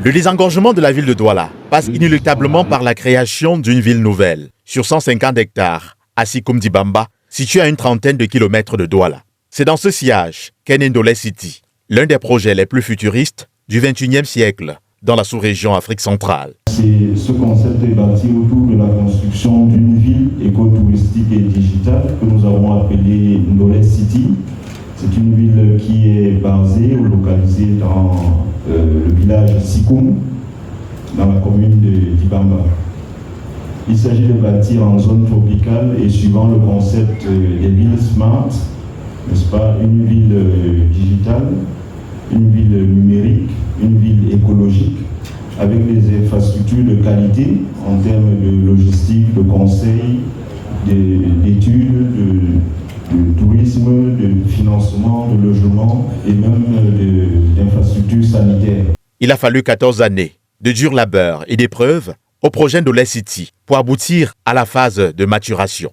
Le désengorgement de la ville de Douala passe inéluctablement par la création d'une ville nouvelle sur 150 hectares à Sikoum-Dibamba, située à une trentaine de kilomètres de Douala. C'est dans ce sillage qu'est né Ndolé City, l'un des projets les plus futuristes du XXIe siècle dans la sous-région Afrique centrale. Ce concept est bâti autour de la construction d'une ville écotouristique et digitale que nous avons appelée Ndolé City. C'est une ville qui est basée ou localisée dans le village Sikoum, dans la commune de Dibamba. Il s'agit de bâtir en zone tropicale et suivant le concept des villes smart, n'est-ce pas, une ville digitale, une ville numérique, une ville écologique, avec des infrastructures de qualité en termes de logistique, de conseil, d'études, de tourisme, de financement, de logement et même d'infrastructures sanitaires. Il a fallu 14 années de dur labeur et d'épreuves au projet Ndolé City pour aboutir à la phase de maturation.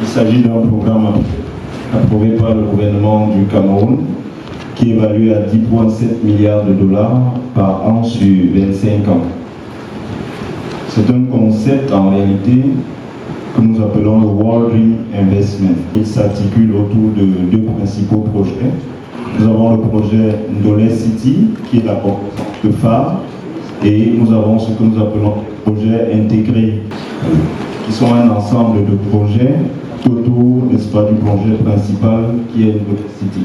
Il s'agit d'un programme approuvé par le gouvernement du Cameroun qui est évalué à 10,7 milliards de dollars par an sur 25 ans. C'est un concept en réalité que nous appelons le World Dream Investment. Il s'articule autour de deux principaux projets. Nous avons le projet Ndolé City qui est la composante de phare et nous avons ce que nous appelons le projet intégré qui sont un ensemble de projets autour, n'est-ce pas, du projet principal qui est Ndolé City.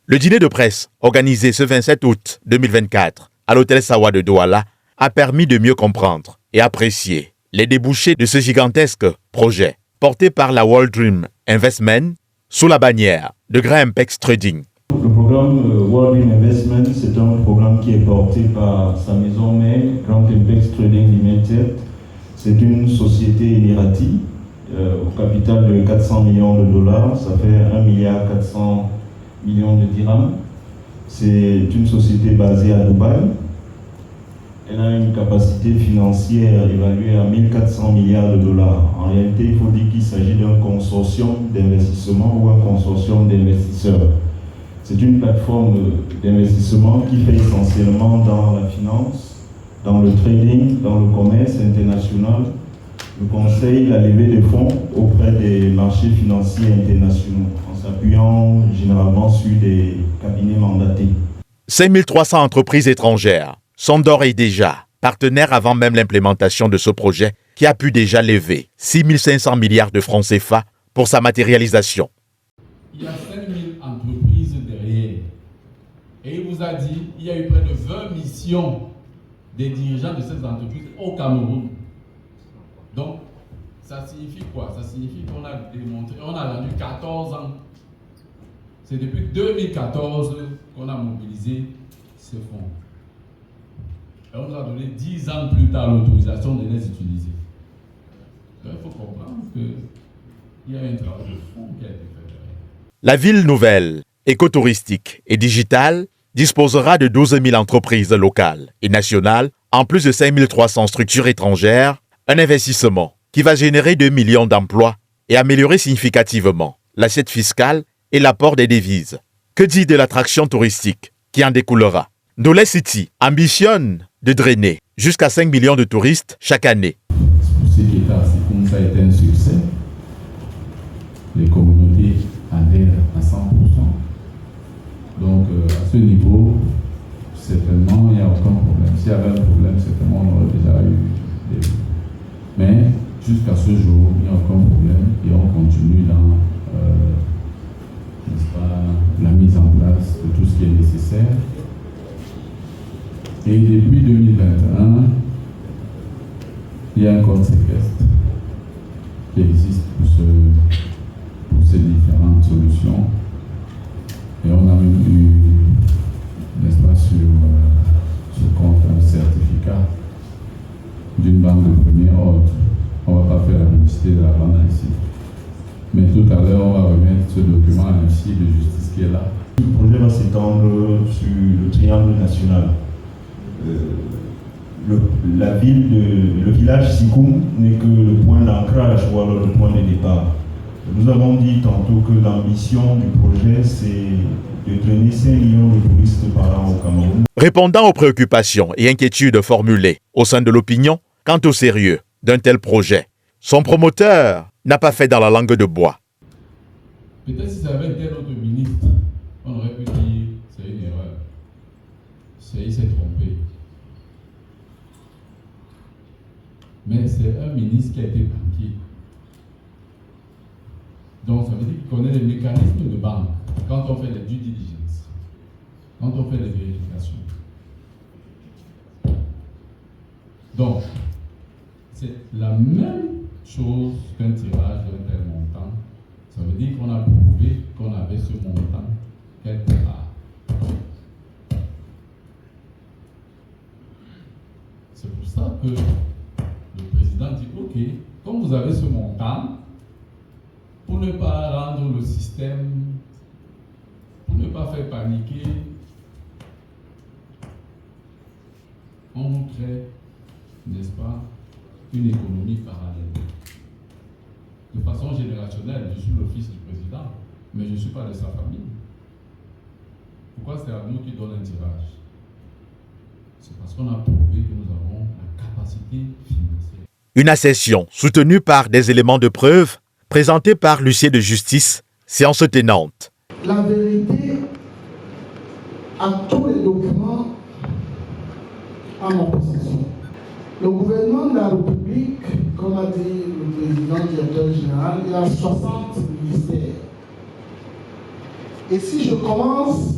Le dîner de presse, organisé ce 27 août 2024 à l'hôtel Sawa de Douala, a permis de mieux comprendre et apprécier les débouchés de ce gigantesque projet porté par la World Dream Investment sous la bannière de Grand Impex Trading. Le programme World Dream Investment, c'est un programme qui est porté par sa maison mère, Grand Impex Trading Limited. C'est une société émiratie au capital de 400 millions de dollars, ça fait 1,4 milliard de dirhams. C'est une société basée à Dubaï. Elle a une capacité financière évaluée à 1400 milliards de dollars. En réalité, il faut dire qu'il s'agit d'un consortium d'investissement ou un consortium d'investisseurs. C'est une plateforme d'investissement qui fait essentiellement dans la finance, dans le trading, dans le commerce international, le conseil, la levée de fonds auprès des marchés financiers internationaux, en s'appuyant généralement sur des cabinets mandatés. 5300 entreprises étrangères sont d'ores et déjà partenaires avant même l'implémentation de ce projet qui a pu déjà lever 6500 milliards de francs CFA pour sa matérialisation. Il y a 5000 entreprises derrière. Et il vous a dit qu'il y a eu près de 20 missions des dirigeants de ces entreprises au Cameroun. Donc, ça signifie quoi? Ça signifie qu'on a démontré, on a vendu 14 ans. C'est depuis 2014 qu'on a mobilisé ces fonds. Et on nous a donné 10 ans plus tard l'autorisation de les utiliser. Donc, il faut comprendre qu'il y a un travail de fond qui a été fait derrière. La ville nouvelle, écotouristique et digitale disposera de 12 000 entreprises locales et nationales, en plus de 5 300 structures étrangères, un investissement qui va générer 2 millions d'emplois et améliorer significativement l'assiette fiscale et l'apport des devises. Que dit de l'attraction touristique qui en découlera? Ndolé City ambitionne de drainer jusqu'à 5 millions de touristes chaque année. Pour ce qui est à Sikoum, ça a été un succès. Les communautés adhèrent à 100%. Donc, à ce niveau, certainement, il n'y a aucun problème. S'il y avait un problème, certainement, on aurait déjà eu des... Mais jusqu'à ce jour, il n'y a aucun problème et on continue dans n'est-ce pas, la mise en place de tout ce qui est nécessaire. Et depuis 2021, il y a un code séquestre qui existe pour ces différentes solutions. Et on a même eu, n'est-ce pas, sur ce compte un certificat d'une banque de premier ordre. On ne va pas faire la publicité de la banque ici. Mais tout à l'heure, on va remettre ce document à l'huissier de justice qui est là. Le projet va s'étendre sur le triangle national. Le village Sikoum n'est que le point d'ancrage ou alors le point de départ. Nous avons dit tantôt que l'ambition du projet, c'est de traîner 5 millions de touristes par an au Cameroun. Répondant aux préoccupations et inquiétudes formulées au sein de l'opinion quant au sérieux d'un tel projet, son promoteur n'a pas fait dans la langue de bois. Peut-être si ça avait été notre ministre, on aurait pu dire c'est une erreur. Il s'est trompé. Mais c'est un ministre qui a été banquier. Donc ça veut dire qu'il connaît les mécanismes de banque quand on fait les due diligence, quand on fait les vérifications. Donc, c'est la même chose qu'un tirage d'un tel montant. Ça veut dire qu'on a prouvé qu'on avait ce montant quelque part. C'est pour ça que le président dit, OK, comme vous avez ce montant, pour ne pas rendre le système, pour ne pas faire paniquer, on nous crée, n'est-ce pas, une économie parallèle. De façon générationnelle, je suis le fils du président, mais je ne suis pas de sa famille. Pourquoi c'est à nous qui donne un tirage? C'est parce qu'on a prouvé que nous avons la capacité financière. Une accession soutenue par des éléments de preuve présentés par l'huissier de justice, séance tenante. La vérité a tous les documents à ma possession. Le gouvernement de la République, comme a dit le président directeur général, il a 60 ministères. Et si je commence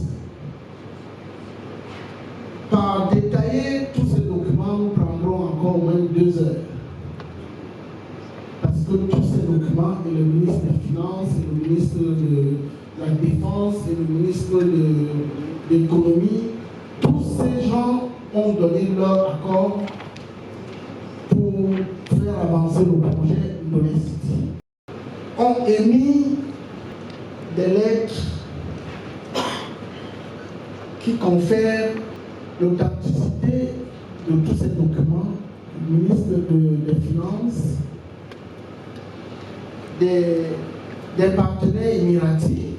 par détailler tous ces documents, nous prendrons encore au moins 2 heures. Parce que tous ces documents, et le ministre des Finances, et le ministre de la Défense, et le ministre de l'Économie, tous ces gens ont donné leur accord pour faire avancer le projet de l'Institut. Ont émis des lettres qui confèrent l'authenticité de tous ces documents, du ministre des Finances, des partenaires émiratis,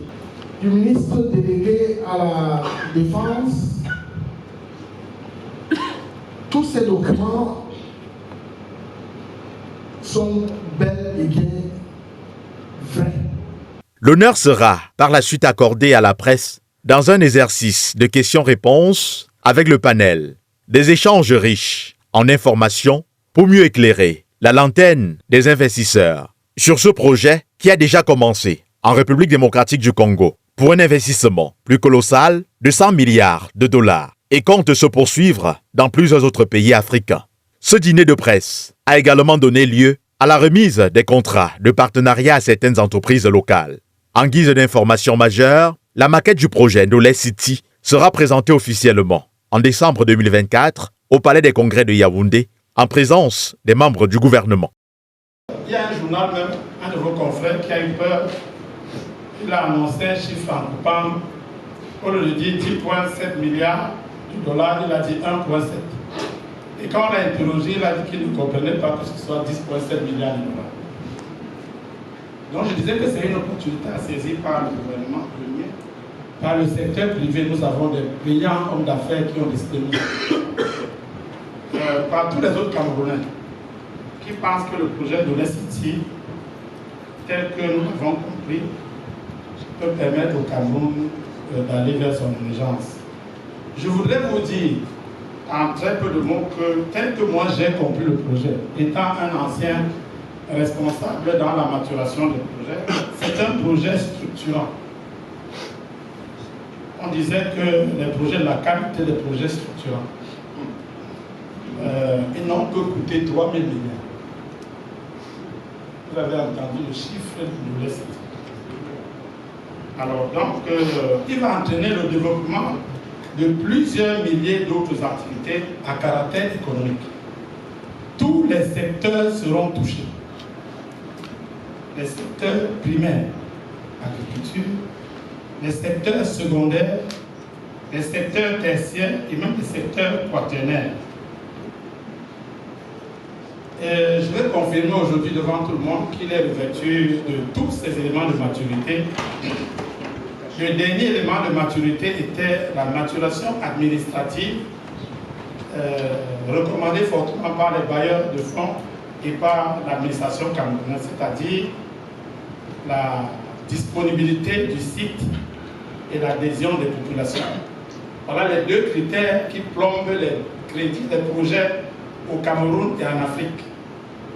du ministre délégué à la Défense. Tous ces documents sont bel et bien vrais. L'honneur sera par la suite accordé à la presse dans un exercice de questions-réponses avec le panel. Des échanges riches en informations pour mieux éclairer la lanterne des investisseurs sur ce projet qui a déjà commencé en République démocratique du Congo pour un investissement plus colossal de 100 milliards de dollars et compte se poursuivre dans plusieurs autres pays africains. Ce dîner de presse a également donné lieu à la remise des contrats de partenariat à certaines entreprises locales. En guise d'information majeure, la maquette du projet Knowledge City sera présentée officiellement en décembre 2024 au Palais des Congrès de Yaoundé en présence des membres du gouvernement. Il y a un journal même, un de vos confrères qui a eu peur. Il a annoncé un chiffre en coupant, au lieu de dire 10,7 milliards de dollars, il a dit 1,7. Et quand on l'a interrogé, il a dit qu'il ne comprenait pas que ce soit 10,7 milliards de dollars. Donc je disais que c'est une opportunité à saisir par le gouvernement premier, par le secteur privé. Nous avons des brillants hommes d'affaires qui ont décidé de nous. Par tous les autres Camerounais qui pensent que le projet de l'Institut, tel que nous l'avons compris, peut permettre au Cameroun d'aller vers son émergence. Je voudrais vous dire, en très peu de mots, que tel que moi j'ai compris le projet, étant un ancien responsable dans la maturation du projet, c'est un projet structurant. On disait que les projets de la qualité des projets structurants, ils n'ont que coûté 3 000 milliards. Vous avez entendu le chiffre de l'Est. Alors donc, il va entraîner le développement de plusieurs milliers d'autres activités à caractère économique. Tous les secteurs seront touchés. Les secteurs primaires, agriculture, les secteurs secondaires, les secteurs tertiaires et même les secteurs quaternaires. Et je vais confirmer aujourd'hui devant tout le monde qu'il est revêtu de tous ces éléments de maturité Le dernier élément de maturité était la maturation administrative recommandée fortement par les bailleurs de fonds et par l'administration camerounaise, c'est-à-dire la disponibilité du site et l'adhésion des populations. Voilà les deux critères qui plombent les crédits des projets au Cameroun et en Afrique.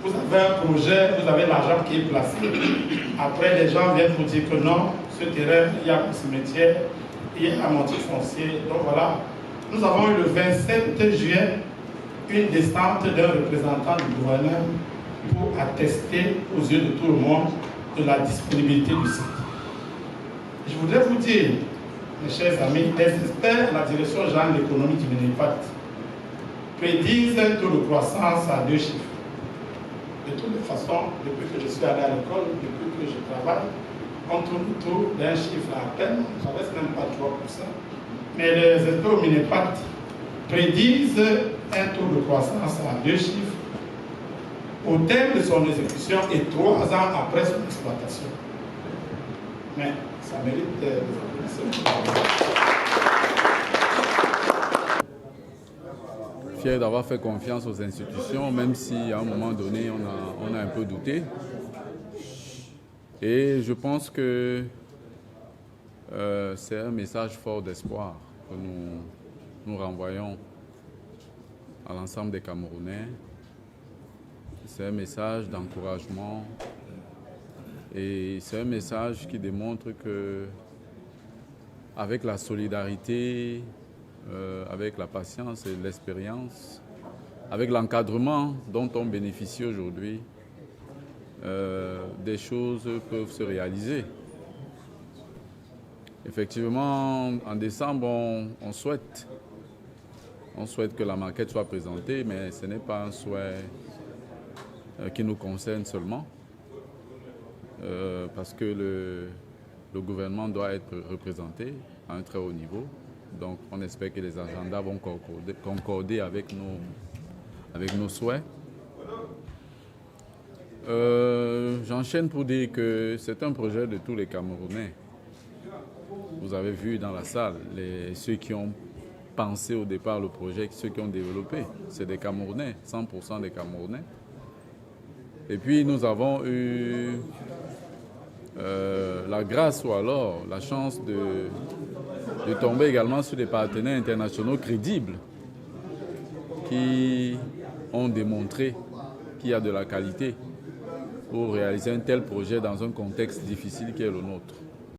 Vous avez un projet, vous avez l'argent qui est placé. Après, les gens viennent vous dire que non, ce terrain, il y a un cimetière, il y a un motif foncier. Donc voilà, nous avons eu le 27 juillet une descente d'un représentant du gouverneur pour attester aux yeux de tout le monde de la disponibilité du site. Je voudrais vous dire, mes chers amis, les experts de la direction générale de l'économie du Minipat prédisent un taux de croissance à 2 chiffres. De toutes les façons, depuis que je suis allé à l'école, depuis que je travaille, on tourne autour d'un chiffre à peine, ça ne reste même pas 3%. Mais les experts au Minipat prédisent un taux de croissance à 2 chiffres au terme de son exécution et 3 ans après son exploitation. Mais ça mérite des applaudissements. Fier d'avoir fait confiance aux institutions, même si à un moment donné on a un peu douté. Et je pense que c'est un message fort d'espoir que nous renvoyons à l'ensemble des Camerounais. C'est un message d'encouragement et c'est un message qui démontre que avec la solidarité, avec la patience et l'expérience, avec l'encadrement dont on bénéficie aujourd'hui, des choses peuvent se réaliser. Effectivement, en décembre, on souhaite que la maquette soit présentée, mais ce n'est pas un souhait qui nous concerne seulement, parce que le gouvernement doit être représenté à un très haut niveau. Donc on espère que les agendas vont concorder avec nos souhaits. J'enchaîne pour dire que c'est un projet de tous les Camerounais. Vous avez vu dans la salle, ceux qui ont pensé au départ le projet, ceux qui ont développé, c'est des Camerounais, 100% des Camerounais. Et puis nous avons eu la grâce ou alors la chance de tomber également sur des partenaires internationaux crédibles qui ont démontré qu'il y a de la qualité pour réaliser un tel projet dans un contexte difficile qui est le nôtre.